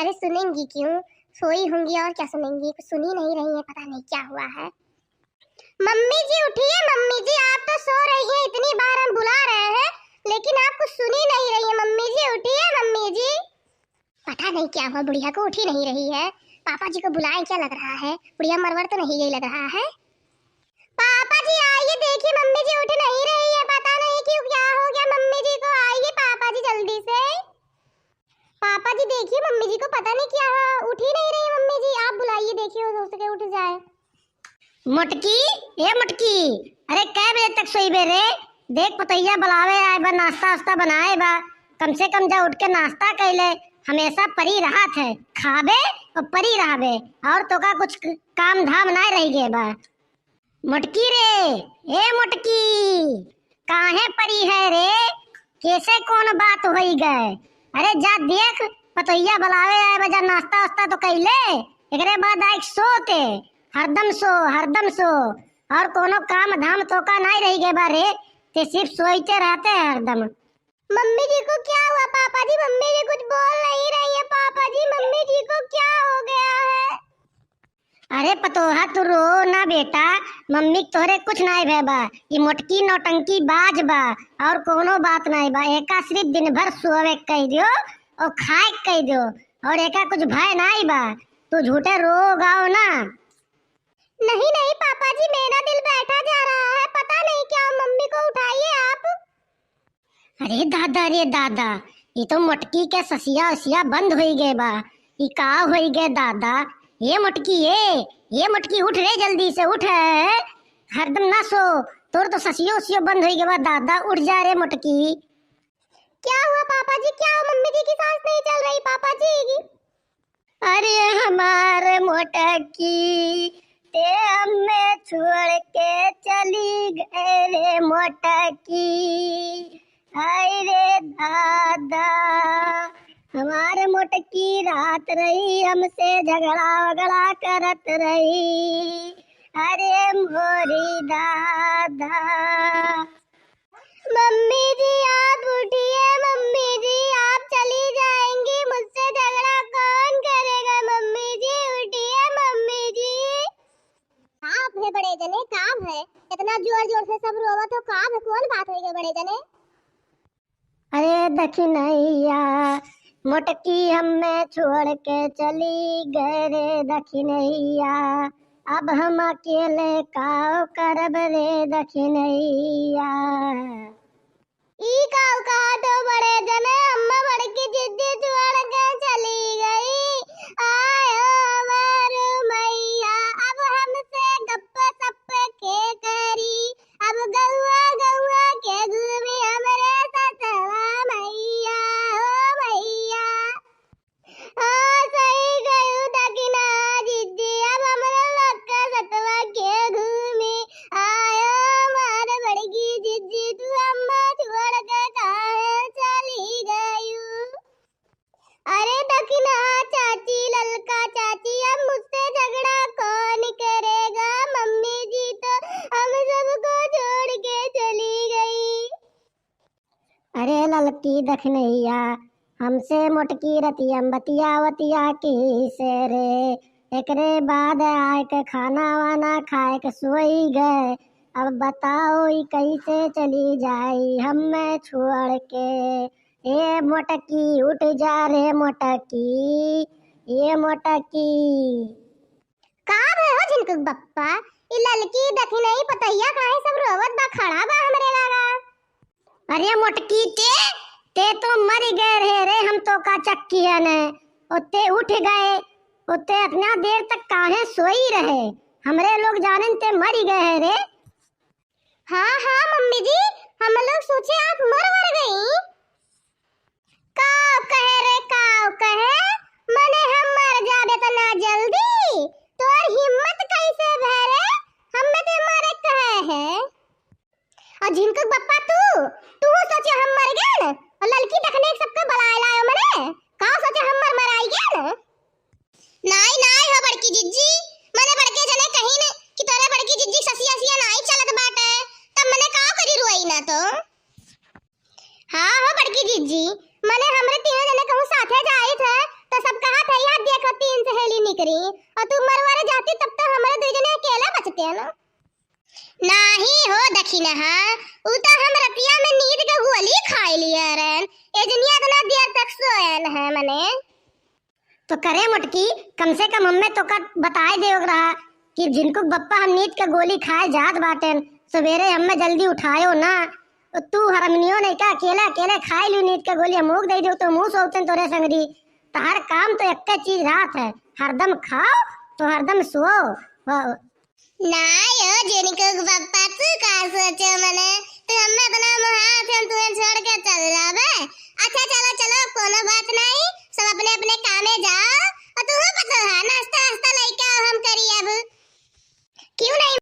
अरे सुनेंगी क्यों, सोई होंगी और क्या सुनेंगी, कुछ सुन ही नहीं रही है, पता नहीं क्या हुआ है। मम्मी जी उठिए, मम्मी जी आप तो सो रही हैं, इतनी बार हम बुला रहे हैं लेकिन आप कुछ सुन ही नहीं रही है। मम्मी जी उठिए, मम्मी जी। पता नहीं क्या हुआ, बुढ़िया को उठ ही नहीं रही है। पापा जी को बुलाएं क्या लग रहा है, बुढ़िया मरवर तो नहीं गई लग रहा है। पापा जी आइए, देखिए मम्मी जी उठ नहीं रही है, पता नहीं क्यों, क्या हो गया मम्मी जी को, आइए पापा जी जल्दी से। पापा जी देखिए मम्मी जी को पता नहीं क्या है, उठ ही नहीं रही है मम्मी जी, आप बुलाइए, देखिए हो सके उठ जाए। मोटकी, ए मोटकी, अरे कै बजे तक सोई बे रे? देख पतैया बुलावे आए बा, नाश्ता वास्ता बनाए बा, कम से कम जा उठ के नाश्ता कैले। हमेशा परी राहत है, खाबे और परी रहबे, और तो का कुछ काम धाम ना रह गए बा। मोटकी रे, ए मोटकी, काहे परी है रे? कैसे कौन बात होई गए? अरे जा देख पतैया बुलावे आए बा, जा नाश्ता वास्ता तो कैले, एकरे बाद आइक सोते, हरदम सो हरदम सो, और कोनो काम धाम तो का नहीं रह गए बारे, ते सिर्फ सोते रहते हैं हरदम। मम्मी जी को क्या हुआ पापा जी, मम्मी जी कुछ बोल नहीं रही है पापा जी, मम्मी जी को क्या हो गया है? अरे पतोहा तू रो ना बेटा, मम्मी तोहरे कुछ नहीं भे बा, ये मोटकी नौटंकी बाज बा, और कोनो बात नहीं बा। एका सिर्फ दिन भर सोवे कह दियो और खाए कह दियो, और एका कुछ भय नहीं बा, तू झूठे रो गाओ ना। नहीं नहीं पापा जी, मेरा दिल बैठा जा रहा है, पता नहीं क्या, मम्मी को उठाइए आप। अरे दादा रे दादा, ये तो मोटकी के ससिया उसिया बंद हो गए बा, ये का हो गए दादा? ये मोटकी, ये मोटकी उठ रे, जल्दी से उठ, हरदम ना सो, तोर तो ससियो उसियो बंद हो गए बा दादा, उठ जा रे मोटकी। क्या हुआ पापा जी, क्या हुआ? मम्मी जी की सांस नहीं चल रही पापा जी? अरे हमारे मोटकी ते हमें छोड़ के चली गए रे मोटकी, हाय रे दादा, हमारे मोटकी रात रही हमसे झगड़ा वगड़ा करत रही, अरे मोरी दादा। मम्मी जी आप उठिए, मम्मी जी आप चली जाएंगी, मुझसे झगड़ा कौन करेगा? मम्मी जी उठिए, मम्मी जी। काब है बड़े जने, काब है, इतना जोर जोर से सब रोवत हो, काब है, कौन बात होई गई बड़े जने? अरे दखिनैया मोटकी हमें छोड़ के चली गए रे दखिनैया, अब हम अकेले काव करब रे दखिनैया। ई काव कहा तो बड़े जने, अम्मा बड़की जिद्दी छोड़ के चली गई, आयो हमारू मैया, अब हमसे गप्पे सप्पे के करी, अब गौआ गौआ के घूमी हमरे सतवा मैया, ओ मैया। हाँ सही गयू दकिना जिद्दी, अब हमरे लक्का सतवा के घूमी, आयो हमारे बड़की जिद्दी, तू अम्मा छोड़ के काहे चली गयू? अरे दकिना चाची, ललका चाची, अब मुझसे झगड़ा कौन करेगा? मम्मी जी तो हम सबको छोड़ के चली गई। अरे ललकी दखिनैया, हमसे मोटकी रतियम बतिया वतिया की से रे, एकरे बाद आए के खाना वाना खाए के सोई गए, अब बताओ ई कैसे चली जाई हमें छोड़ के? ए मोटकी उठ जा रे मोटकी, ये मोटकी। काब है हो झिनकुक बप्पा, ई ललकी दखिनई पतैया काहे सब रोवत बा, खड़ा बा हमरे लागा? अरे मोटकी ते तो मर गए रहे रे, हम तो का चक्की है ने, उते उठ गए, उते इतना देर तक काहे सोई रहे, हमरे लोग जाने ते मर गए रे। हाँ हाँ मम्मी जी, हम लोग सोचे आप मर गई। काव कहे रे, काव कहे, मने हम मर जाबे तो ना जल्दी, तोर हिम्मत कैसे भरे, हमें ते मरे कहे है? और झिनकुक बप्पा तू सोचे हम मर गए, और ललकी देखने सबके बुलाए लायो मने, का सोचे हम मराई गए? नाई नाई हो बड़की जिज्जी, मने बड़के जने कहीं ने कि तोरे बड़की जिज्जी ससिया सिया नाई चलत बाटे, तब मने का करी रुई ना तो? हाँ हो बड़की जिज्जी, मने हमरे तीनों जने कहूं साथे जाई थे, तो सब कहा थे नहीं करी और तू मरवारे जाती तब तो हमारे दो जने अकेला बचते हैं ना। नाही हो दखिना उ तो हम रतिया में नींद के गोली खाई लिया रन एजनिया इतना देर तक सोयल है मने। तो करे मोटकी, कम से कम हमें तो का बताए दे रहा कि जिनको बप्पा हम नींद के गोली खाए जात बाटे सवेरे हमें जल्दी उठायो ना। तो तू हरमनियो नहीं का अकेला अकेले खाई लू नींद के गोली मुँह दे दो तो मुँह सोचन तोरे संगरी। तार काम तो एक चीज रात है, हरदम खाओ तो हरदम सुओ। ना यो जिनको बप्पा तू का सोचो मने तो हमें इतना मुहास हम तुम्हें छोड़ के चल जावे। अच्छा चलो चलो कोनो बात नहीं, सब अपने अपने कामे जाओ